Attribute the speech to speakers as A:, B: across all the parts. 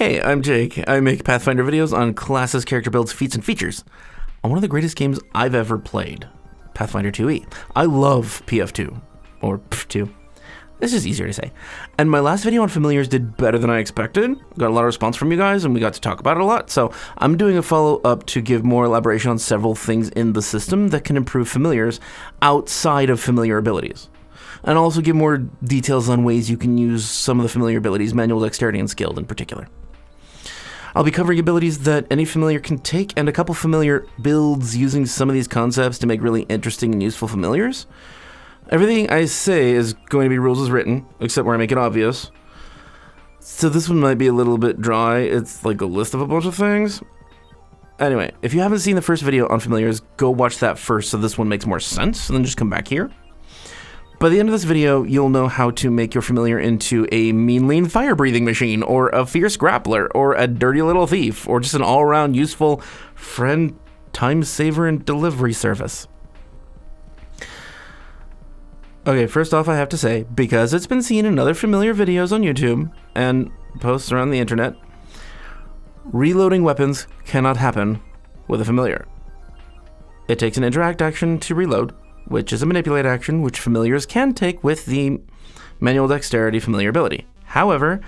A: Hey, I'm Jake. I make Pathfinder videos on classes, character builds, feats, and features on one of the greatest games I've ever played, Pathfinder 2e. I love PF2, or PF2. This is easier to say. And my last video on familiars did better than I expected. Got a lot of response from you guys, and we got to talk about it a lot. So I'm doing a follow-up to give more elaboration on several things in the system that can improve familiars outside of familiar abilities. And also give more details on ways you can use some of the familiar abilities, manual, dexterity, and skilled in particular. I'll be covering abilities that any familiar can take and a couple familiar builds using some of these concepts to make really interesting and useful familiars. Everything I say is going to be rules as written, except where I make it obvious. So this one might be a little bit dry. It's like a list of a bunch of things. Anyway, if you haven't seen the first video on familiars, go watch that first so this one makes more sense, and then just come back here. By the end of this video, you'll know how to make your familiar into a mean, lean, fire-breathing machine, or a fierce grappler, or a dirty little thief, or just an all-around useful friend, time saver, and delivery service. Okay, first off, I have to say, because it's been seen in other familiar videos on YouTube and posts around the internet, reloading weapons cannot happen with a familiar. It takes an interact action to reload, which is a manipulate action, which familiars can take with the manual dexterity familiar ability. However,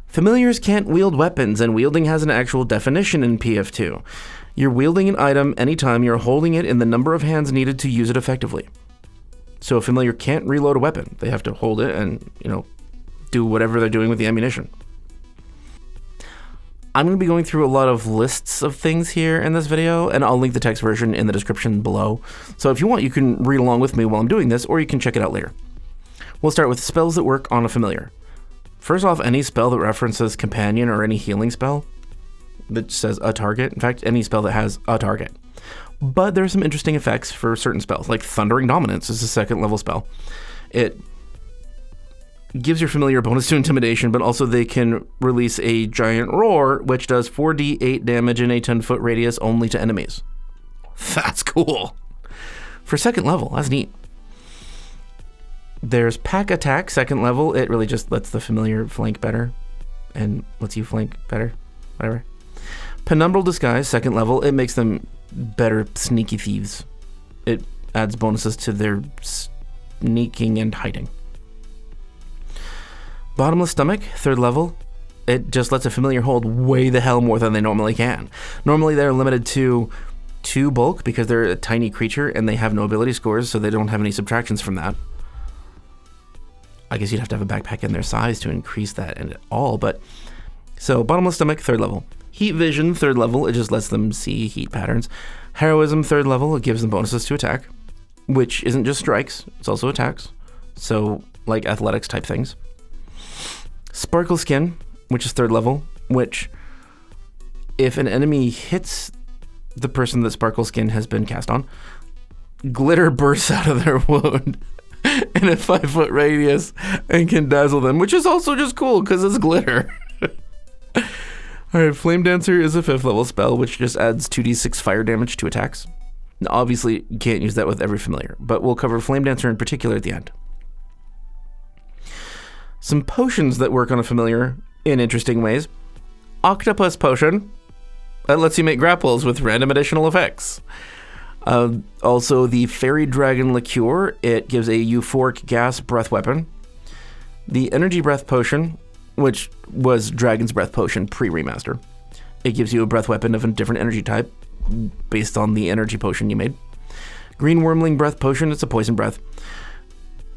A: familiars can't wield weapons, and wielding has an actual definition in PF2. You're wielding an item anytime you're holding it in the number of hands needed to use it effectively. So a familiar can't reload a weapon. They have to hold it and, do whatever they're doing with the ammunition. I'm going to be going through a lot of lists of things here in this video, and I'll link the text version in the description below. So if you want, you can read along with me while I'm doing this, or you can check it out later. We'll start with spells that work on a familiar. First off, any spell that references companion or any healing spell that says a target. In fact, any spell that has a target. But there are some interesting effects for certain spells, like Thundering Dominance is a second level spell. It gives your familiar bonus to intimidation, but also they can release a giant roar, which does 4d8 damage in a 10-foot radius only to enemies. That's cool. For second level, that's neat. There's Pack Attack, second level. It really just lets the familiar flank better and lets you flank better, whatever. Penumbral Disguise, second level. It makes them better sneaky thieves. It adds bonuses to their sneaking and hiding. Bottomless Stomach, third level. It just lets a familiar hold way the hell more than they normally can. Normally they're limited to 2 bulk because they're a tiny creature and they have no ability scores, so they don't have any subtractions from that. I guess you'd have to have a backpack in their size to increase that at all, but... So, Bottomless Stomach, third level. Heat Vision, third level. It just lets them see heat patterns. Heroism, third level. It gives them bonuses to attack, which isn't just strikes, it's also attacks. So, like athletics type things. Sparkle Skin, which is third level, which if an enemy hits the person that Sparkle Skin has been cast on, glitter bursts out of their wound in a 5-foot radius and can dazzle them, which is also just cool because it's glitter. Alright, Flame Dancer is a 5th level spell, which just adds 2d6 fire damage to attacks. Now, obviously, you can't use that with every familiar, but we'll cover Flame Dancer in particular at the end. Some potions that work on a familiar in interesting ways. Octopus Potion. That lets you make grapples with random additional effects. Also, the Fairy Dragon Liqueur. It gives a euphoric gas breath weapon. The Energy Breath Potion, which was Dragon's Breath Potion pre-remaster. It gives you a breath weapon of a different energy type based on the energy potion you made. Green Wormling Breath Potion. It's a poison breath.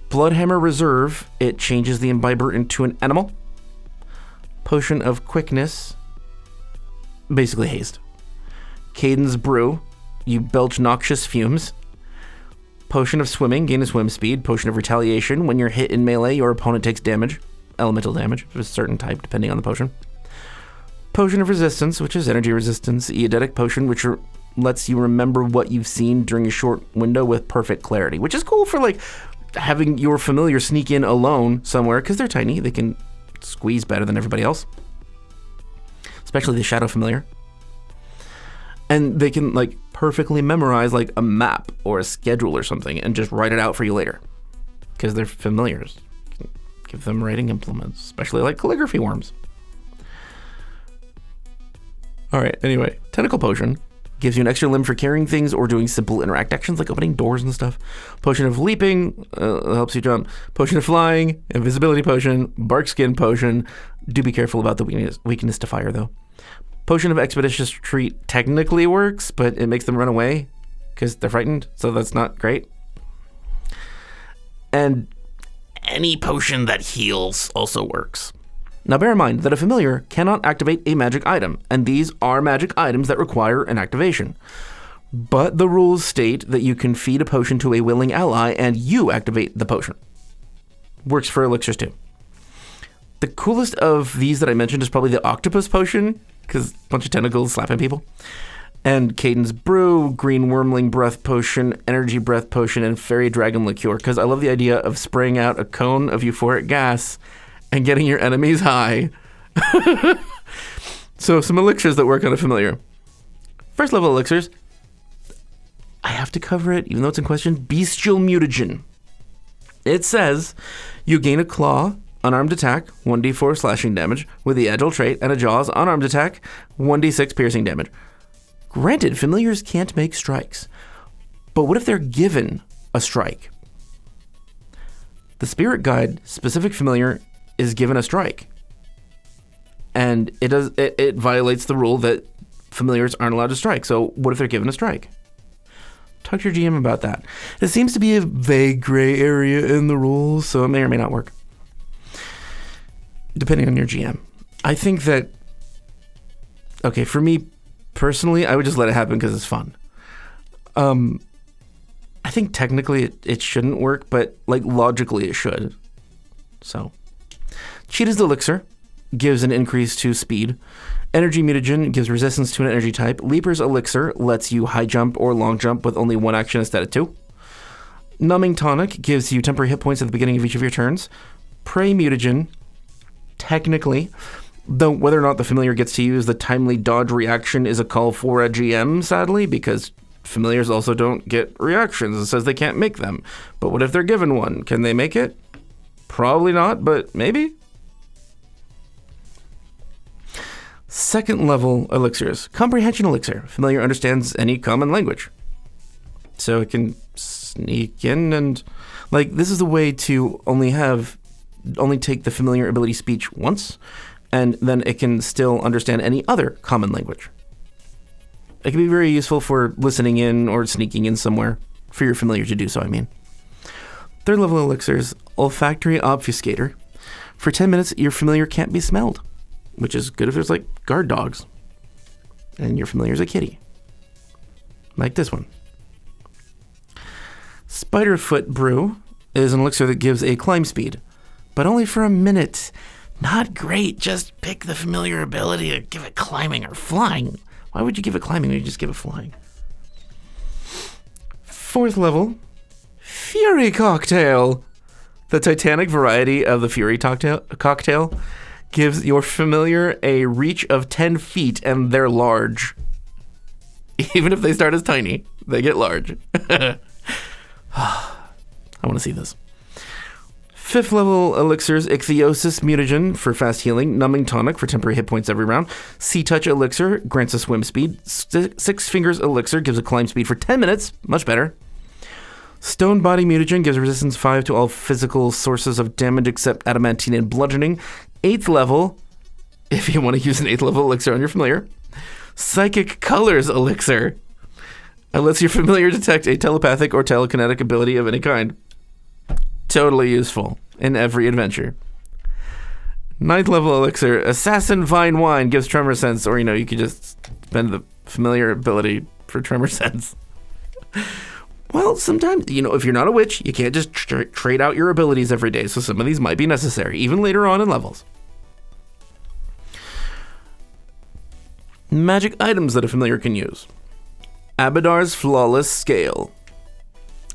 A: Bloodhammer Reserve, it changes the imbiber into an animal. Potion of Quickness, basically haste. Cadence Brew, you belch noxious fumes. Potion of Swimming, gain a swim speed. Potion of Retaliation, when you're hit in melee, your opponent takes damage, elemental damage of a certain type depending on the potion. Potion of Resistance, which is energy resistance. Eidetic Potion, which lets you remember what you've seen during a short window with perfect clarity, which is cool for like having your familiar sneak in alone somewhere, because they're tiny, they can squeeze better than everybody else. Especially the shadow familiar. And they can like perfectly memorize like a map or a schedule or something and just write it out for you later. Because they're familiars. Give them writing implements, especially like calligraphy worms. All right, anyway, Tentacle Potion gives you an extra limb for carrying things or doing simple interact actions like opening doors and stuff. Potion of Leaping helps you jump. Potion of Flying, Invisibility Potion, Bark Skin Potion. Do be careful about the weakness to fire, though. Potion of Expeditious Retreat technically works, but it makes them run away because they're frightened, so that's not great. And any potion that heals also works. Now bear in mind that a familiar cannot activate a magic item, and these are magic items that require an activation. But the rules state that you can feed a potion to a willing ally and you activate the potion. Works for elixirs too. The coolest of these that I mentioned is probably the Octopus Potion, because a bunch of tentacles slapping people. And Caden's Brew, Green Wormling Breath Potion, Energy Breath Potion, and Fairy Dragon Liqueur, because I love the idea of spraying out a cone of euphoric gas and getting your enemies high. So some elixirs that work on a familiar. First level elixirs, I have to cover it, even though it's in question, Bestial Mutagen. It says, you gain a claw, unarmed attack, 1d4 slashing damage, with the agile trait, and a jaws, unarmed attack, 1d6 piercing damage. Granted, familiars can't make strikes, but what if they're given a strike? The Spirit Guide specific familiar is given a strike, and it violates the rule that familiars aren't allowed to strike. So what if they're given a strike? Talk to your GM about that. It seems to be a vague gray area in the rules, so it may or may not work, depending on your GM. I think that, okay, for me personally, I would just let it happen because it's fun. I think technically it shouldn't work, but like logically it should. So, Cheetah's Elixir gives an increase to speed. Energy Mutagen gives resistance to an energy type. Leaper's Elixir lets you high jump or long jump with only one action instead of two. Numbing Tonic gives you temporary hit points at the beginning of each of your turns. Prey Mutagen, technically, though whether or not the familiar gets to use the timely dodge reaction is a call for a GM, sadly, because familiars also don't get reactions. It says they can't make them. But what if they're given one? Can they make it? Probably not, but maybe. Second level elixirs. Comprehension Elixir. Familiar understands any common language. So it can sneak in and, like, this is a way to only take the familiar ability speech once, and then it can still understand any other common language. It can be very useful for listening in or sneaking in somewhere, for your familiar to do so, I mean. Third level elixirs, Olfactory Obfuscator. For 10 minutes, your familiar can't be smelled, which is good if there's like guard dogs, and your familiar's a kitty. Like this one. Spiderfoot Brew is an elixir that gives a climb speed, but only for a minute. Not great, just pick the familiar ability to give it climbing or flying. Why would you give it climbing when you just give it flying? Fourth level, Fury Cocktail. The Titanic variety of the Fury cocktail gives your familiar a reach of 10 feet, and they're large. Even if they start as tiny, they get large. I want to see this. Fifth level elixirs, Ichthyosis Mutagen for fast healing, Numbing Tonic for temporary hit points every round, Sea Touch Elixir grants a swim speed, Six Fingers Elixir gives a climb speed for 10 minutes, much better. Stone Body Mutagen gives resistance 5 to all physical sources of damage except adamantine and bludgeoning. 8th level, if you want to use an 8th level elixir on your familiar, Psychic Colors Elixir. It lets your familiar detect a telepathic or telekinetic ability of any kind. Totally useful in every adventure. 9th level elixir, Assassin Vine Wine gives tremor sense, or you could just spend the familiar ability for tremor sense. Well, sometimes, if you're not a witch, you can't just trade out your abilities every day, so some of these might be necessary, even later on in levels. Magic items that a familiar can use. Abadar's Flawless Scale.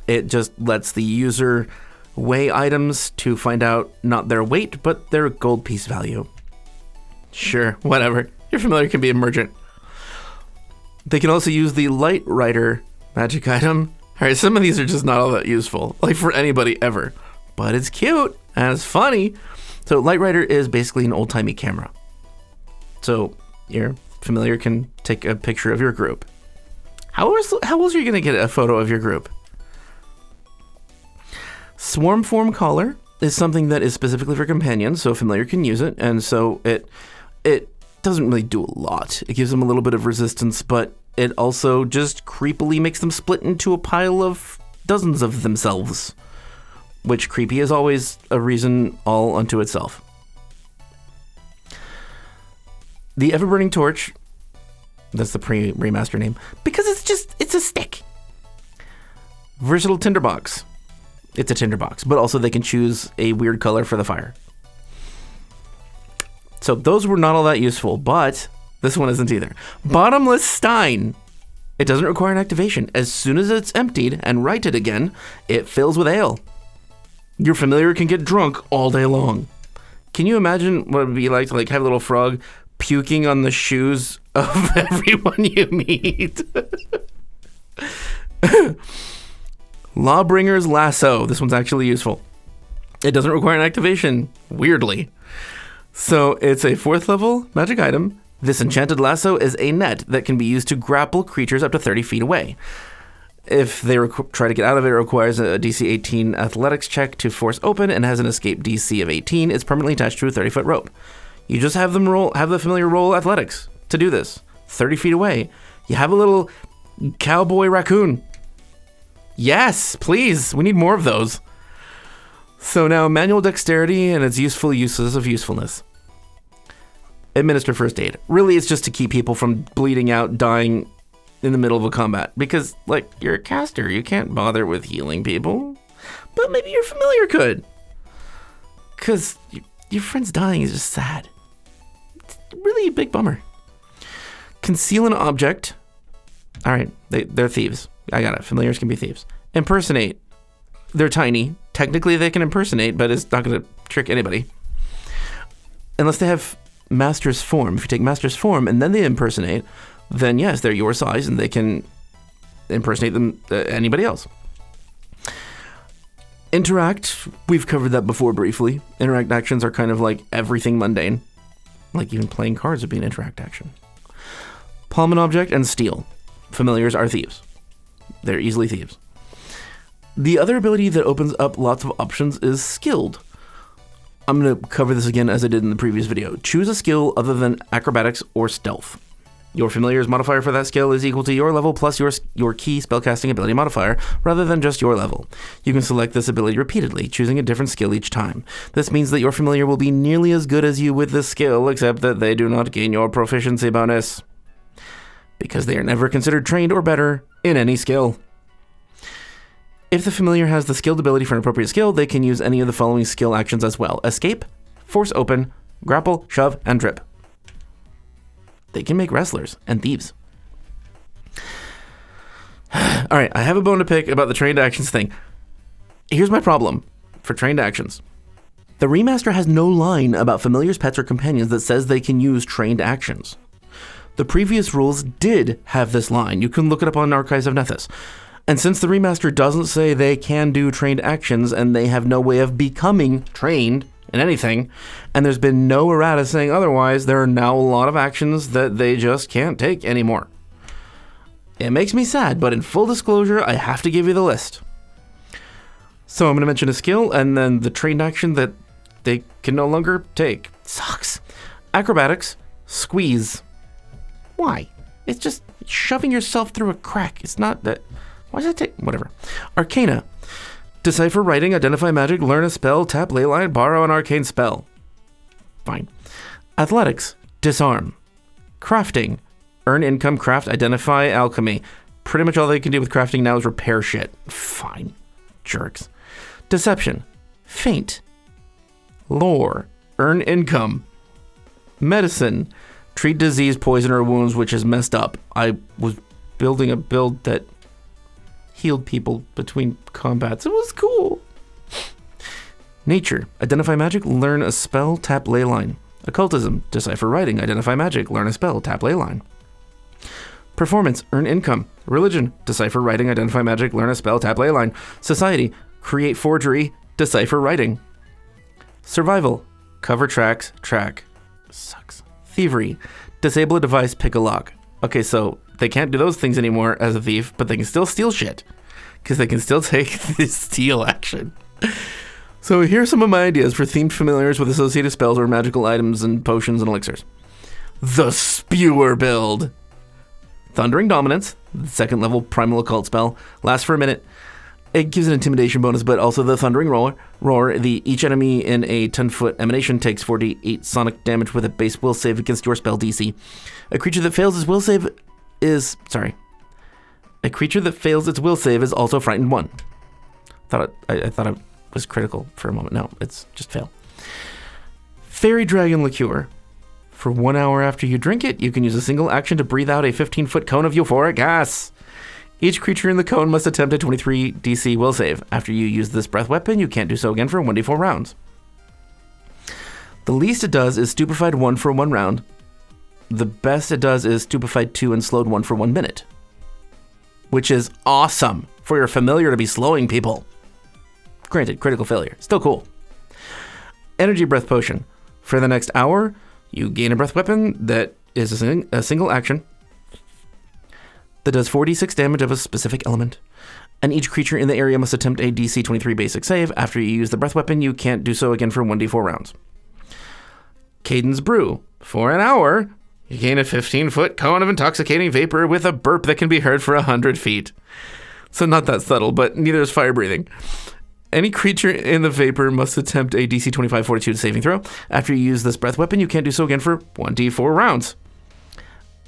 A: It just lets the user weigh items to find out not their weight, but their gold piece value. Sure, whatever. Your familiar can be a merchant. They can also use the Light Rider magic item. Alright, some of these are just not all that useful, like for anybody ever. But it's cute, and it's funny. So Light Rider is basically an old-timey camera. So your familiar can take a picture of your group. How else are you going to get a photo of your group? Swarm Form Collar is something that is specifically for companions, so a familiar can use it, and so it doesn't really do a lot. It gives them a little bit of resistance, but it also just creepily makes them split into a pile of dozens of themselves, which creepy is always a reason all unto itself. The Everburning Torch, that's the pre-remaster name, because it's a stick. Versatile Tinderbox. It's a tinderbox, but also they can choose a weird color for the fire. So those were not all that useful, but this one isn't either. Bottomless Stein. It doesn't require an activation. As soon as it's emptied and righted again, it fills with ale. Your familiar can get drunk all day long. Can you imagine what it would be like to have a little frog puking on the shoes of everyone you meet? Lawbringer's Lasso. This one's actually useful. It doesn't require an activation, weirdly. So it's a 4th level magic item. This enchanted lasso is a net that can be used to grapple creatures up to 30 feet away. If they try to get out of it, it requires a DC 18 athletics check to force open and has an escape DC of 18. It's permanently attached to a 30-foot rope. You just have the familiar roll athletics to do this. 30 feet away. You have a little cowboy raccoon. Yes, please. We need more of those. So now manual dexterity and its useful uses of usefulness. Administer first aid. Really, it's just to keep people from bleeding out, dying in the middle of a combat. Because, you're a caster. You can't bother with healing people. But maybe your familiar could. Because your friend's dying is just sad. It's really a big bummer. Conceal an object. All right, they're thieves. I got it. Familiars can be thieves. Impersonate. They're tiny. Technically, they can impersonate, but it's not going to trick anybody. Unless they have Master's Form. If you take Master's Form and then they impersonate, then yes, they're your size and they can impersonate them anybody else. Interact. We've covered that before briefly. Interact actions are kind of like everything mundane. Like even playing cards would be an interact action. Palm an object and steal. Familiars are thieves. They're easily thieves. The other ability that opens up lots of options is Skilled. I'm going to cover this again as I did in the previous video. Choose a skill other than Acrobatics or Stealth. Your familiar's modifier for that skill is equal to your level plus your key spellcasting ability modifier, rather than just your level. You can select this ability repeatedly, choosing a different skill each time. This means that your familiar will be nearly as good as you with this skill, except that they do not gain your proficiency bonus, because they are never considered trained or better in any skill. If the familiar has the skilled ability for an appropriate skill, they can use any of the following skill actions as well. Escape, Force Open, Grapple, Shove, and Drip. They can make wrestlers and thieves. Alright, I have a bone to pick about the trained actions thing. Here's my problem for trained actions. The remaster has no line about familiars, pets, or companions that says they can use trained actions. The previous rules did have this line. You can look it up on Archives of Nethys. And since the remaster doesn't say they can do trained actions and they have no way of becoming trained in anything, and there's been no errata saying otherwise, there are now a lot of actions that they just can't take anymore. It makes me sad, but in full disclosure, I have to give you the list. So I'm going to mention a skill and then the trained action that they can no longer take. Sucks. Acrobatics, Squeeze. Why? It's just shoving yourself through a crack. It's not that... Why does that take... Whatever. Arcana. Decipher writing, identify magic, learn a spell, tap leyline, borrow an arcane spell. Fine. Athletics. Disarm. Crafting. Earn income, craft, identify, alchemy. Pretty much all they can do with crafting now is repair shit. Fine. Jerks. Deception. Feint. Lore. Earn income. Medicine. Treat disease, poison, or wounds, which is messed up. I was building a build that healed people between combats. It was cool. Nature. Identify magic, learn a spell, tap leyline. Occultism. Decipher writing, identify magic, learn a spell, tap leyline. Performance. Earn income. Religion. Decipher writing, identify magic, learn a spell, tap leyline. Society. Create forgery, decipher writing. Survival. Cover tracks, track. Sucks. thievery. Disable a device, pick a lock. Okay, so they can't do those things anymore as a thief, but they can still steal shit. Because they can still take this steal action. So here's some of my ideas for themed familiars with associated spells or magical items and potions and elixirs. The Spewer build. Thundering Dominance, the 2nd level primal occult spell, lasts for a minute. It gives an intimidation bonus, but also the Thundering Roar. Each enemy in a 10-foot emanation takes 48 sonic damage with a base will save against your spell DC. A creature that fails its will save is also frightened 1. I thought it was critical for a moment. No, it's just fail. Fairy Dragon Liqueur. For 1 hour after you drink it, you can use a single action to breathe out a 15-foot cone of euphoric gas. Each creature in the cone must attempt a 23 DC will save. After you use this breath weapon, you can't do so again for 1d4 rounds. The least it does is Stupefied 1 for 1 round. The best it does is Stupefied 2 and Slowed 1 for 1 minute. Which is awesome for your familiar to be slowing people. Granted, critical failure. Still cool. Energy Breath Potion. For the next hour, you gain a breath weapon that is a single action that does 4d6 damage of a specific element. And each creature in the area must attempt a DC 23 basic save. After you use the breath weapon, you can't do so again for 1d4 rounds. Cadence Brew. For an hour, you gain a 15-foot cone of intoxicating vapor with a burp that can be heard for 100 feet. So not that subtle, but neither is fire breathing. Any creature in the vapor must attempt a DC 25 Fortitude saving throw. After you use this breath weapon, you can't do so again for 1d4 rounds.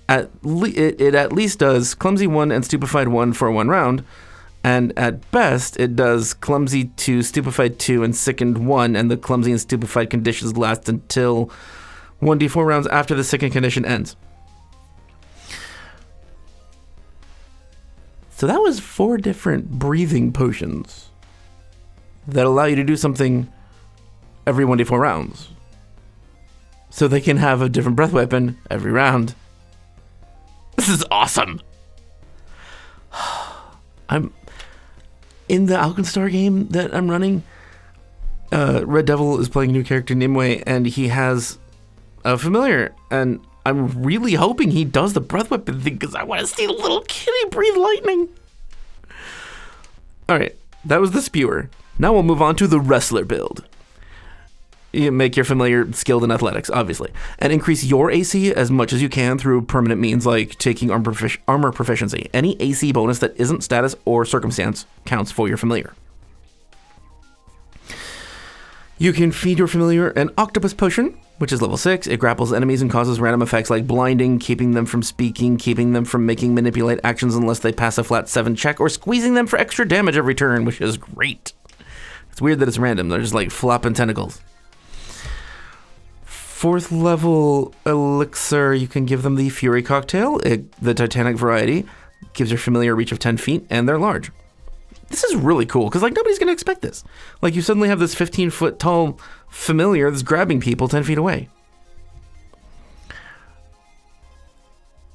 A: It at least does Clumsy 1 and Stupefied 1 for 1 round, and at best, it does Clumsy 2, Stupefied 2, and Sickened 1, and the Clumsy and Stupefied conditions last until 1d4 rounds after the Sickened condition ends. So that was 4 different breathing potions that allow you to do something every 1d4 rounds. So they can have a different breath weapon every round. This is awesome. I'm in the Alkenstar game that I'm running. Red Devil is playing a new character, Nimue, and he has a familiar, and I'm really hoping he does the breath weapon thing because I want to see the little kitty breathe lightning. All right, that was the Spewer. Now we'll move on to the Wrestler build. You make your familiar skilled in athletics, obviously, and increase your AC as much as you can through permanent means like taking armor proficiency. Any AC bonus that isn't status or circumstance counts for your familiar. You can feed your familiar an octopus potion, which is level 6. It grapples enemies and causes random effects like blinding, keeping them from speaking, keeping them from making manipulate actions unless they pass a flat 7 check, or squeezing them for extra damage every turn, which is great. It's weird that it's random. They're just like flopping tentacles. 4th level elixir, you can give them the Fury Cocktail. The Titanic variety gives your familiar a reach of 10 feet, and they're large. This is really cool, because like nobody's going to expect this. Like you suddenly have this 15-foot tall familiar that's grabbing people 10 feet away.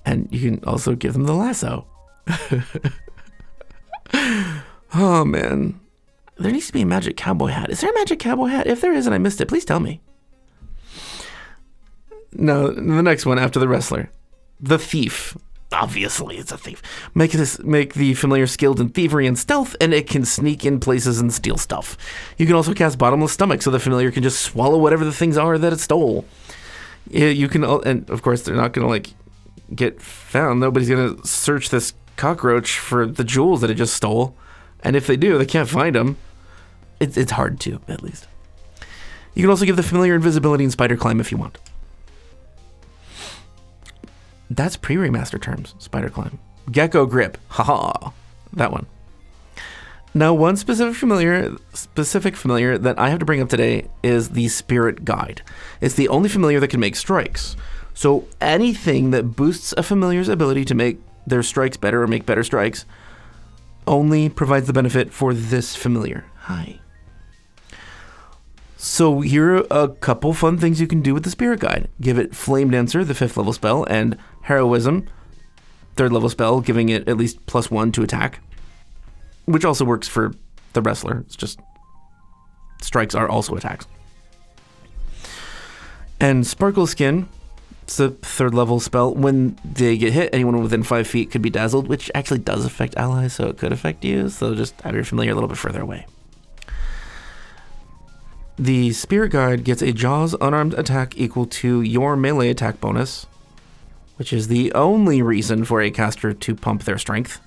A: And you can also give them the lasso. Oh, man. There needs to be a magic cowboy hat. Is there a magic cowboy hat? If there is and I missed it, please tell me. No, the next one after the Wrestler. The Thief. Obviously, it's a thief. Make the familiar skilled in thievery and stealth, and it can sneak in places and steal stuff. You can also cast Bottomless Stomach, so the familiar can just swallow whatever the things are that it stole. You can, and of course, they're not going to like get found. Nobody's going to search this cockroach for the jewels that it just stole. And if they do, they can't find them. It's hard to, at least. You can also give the familiar invisibility and spider climb if you want. That's pre-remaster terms, spider climb. Gecko grip, haha, that one. Now, one specific familiar that I have to bring up today is the Spirit Guide. It's the only familiar that can make strikes. So anything that boosts a familiar's ability to make their strikes better or make better strikes only provides the benefit for this familiar. Hi. So here are a couple fun things you can do with the Spirit Guide. Give it Flame Dancer, the 5th level spell, and Heroism, 3rd level spell, giving it at least +1 to attack, which also works for the Wrestler. It's just strikes are also attacks. And Sparkle Skin, It's a 3rd level spell. When they get hit, anyone within 5 feet could be dazzled, which actually does affect allies, so it could affect you. So just have your familiar a little bit further away. The Spirit Guide gets a Jaws unarmed attack equal to your melee attack bonus, which is the only reason for a caster to pump their strength.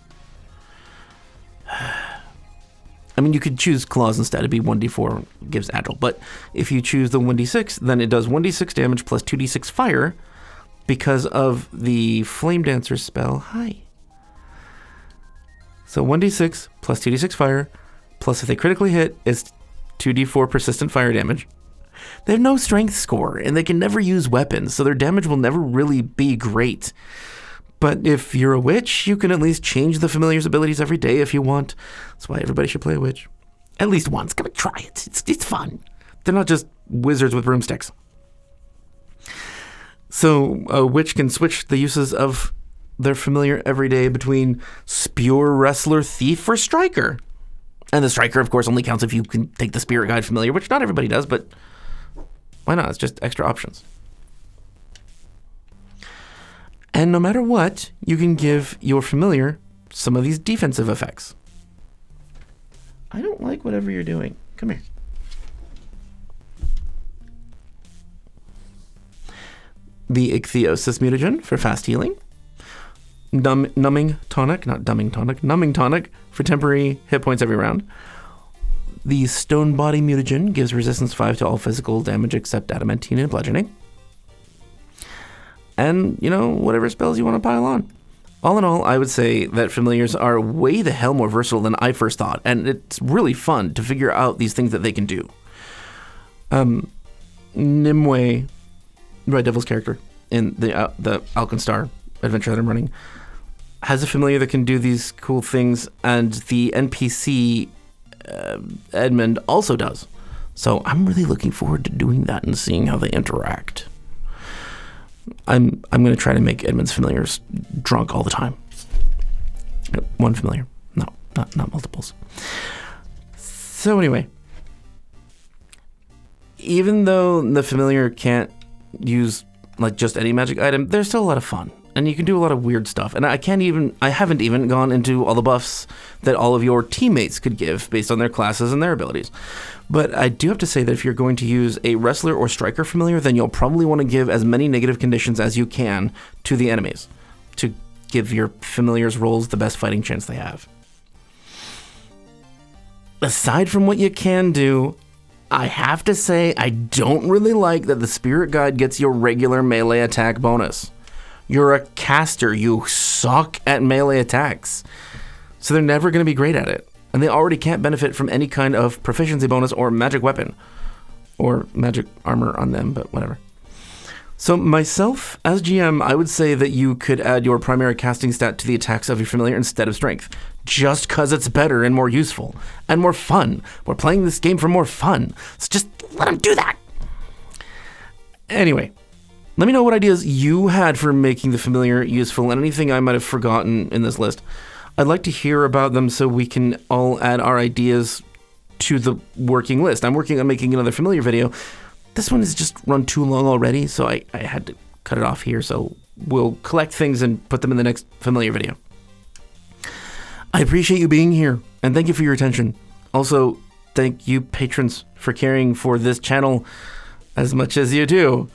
A: I mean, you could choose Claws instead. It'd be 1d4, gives Agile. But if you choose the 1d6, then it does 1d6 damage plus 2d6 fire because of the Flame Dancer spell. Hi. So 1d6 plus 2d6 fire, plus if they critically hit, is 2d4 persistent fire damage. They have no strength score, and they can never use weapons, so their damage will never really be great. But if you're a witch, you can at least change the familiar's abilities every day if you want. That's why everybody should play a witch. At least once. Come and try it. It's fun. They're not just wizards with broomsticks. So a witch can switch the uses of their familiar every day between Spewer, Wrestler, Thief, or Striker. And the Striker, of course, only counts if you can take the Spirit Guide familiar, which not everybody does, but why not? It's just extra options. And no matter what, you can give your familiar some of these defensive effects. I don't like whatever you're doing. Come here. The Ichthyosis mutagen for fast healing. Numbing tonic for temporary hit points every round. The Stone Body mutagen gives resistance 5 to all physical damage except adamantine and bludgeoning. And, whatever spells you want to pile on. All in all, I would say that familiars are way the hell more versatile than I first thought, and it's really fun to figure out these things that they can do. Nimue, Red Devil's character in the Alkenstar adventure that I'm running, has a familiar that can do these cool things, and the NPC Edmund also does. So I'm really looking forward to doing that and seeing how they interact. I'm going to try to make Edmund's familiars drunk all the time. One familiar. No, not multiples. So anyway, even though the familiar can't use just any magic item, there's still a lot of fun. And you can do a lot of weird stuff. And I haven't even gone into all the buffs that all of your teammates could give based on their classes and their abilities. But I do have to say that if you're going to use a Wrestler or Striker familiar, then you'll probably want to give as many negative conditions as you can to the enemies to give your familiars rolls the best fighting chance they have. Aside from what you can do, I have to say I don't really like that the Spirit Guide gets your regular melee attack bonus. You're a caster. You suck at melee attacks. So they're never going to be great at it. And they already can't benefit from any kind of proficiency bonus or magic weapon. Or magic armor on them, but whatever. So myself, as GM, I would say that you could add your primary casting stat to the attacks of your familiar instead of strength. Just because it's better and more useful. And more fun. We're playing this game for more fun. So just let them do that. Anyway. Let me know what ideas you had for making the familiar useful and anything I might have forgotten in this list. I'd like to hear about them so we can all add our ideas to the working list. I'm working on making another familiar video. This one has just run too long already, so I had to cut it off here. So we'll collect things and put them in the next familiar video. I appreciate you being here, and thank you for your attention. Also, thank you patrons for caring for this channel as much as you do.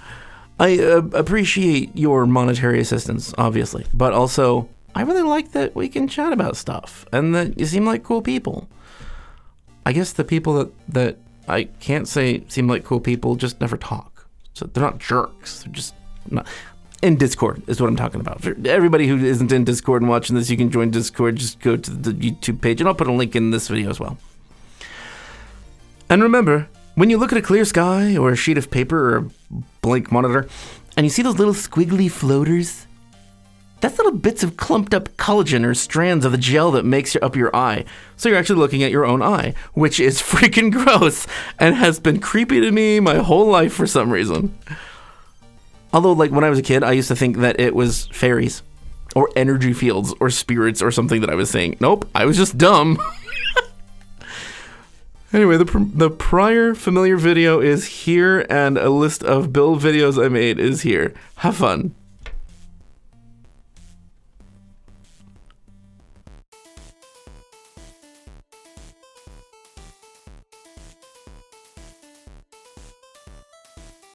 A: I appreciate your monetary assistance, obviously, but also I really like that we can chat about stuff and that you seem like cool people. I guess the people that I can't say seem like cool people just never talk. So they're not jerks. They're just not. In Discord is what I'm talking about. For everybody who isn't in Discord and watching this, you can join Discord. Just go to the YouTube page, and I'll put a link in this video as well. And remember, when you look at a clear sky or a sheet of paper or a blank monitor, and you see those little squiggly floaters, that's little bits of clumped up collagen or strands of the gel that makes up your eye. So you're actually looking at your own eye, which is freaking gross and has been creepy to me my whole life for some reason. Although, when I was a kid, I used to think that it was fairies or energy fields or spirits or something that I was seeing. Nope, I was just dumb. Anyway, the prior familiar video is here, and a list of build videos I made is here. Have fun.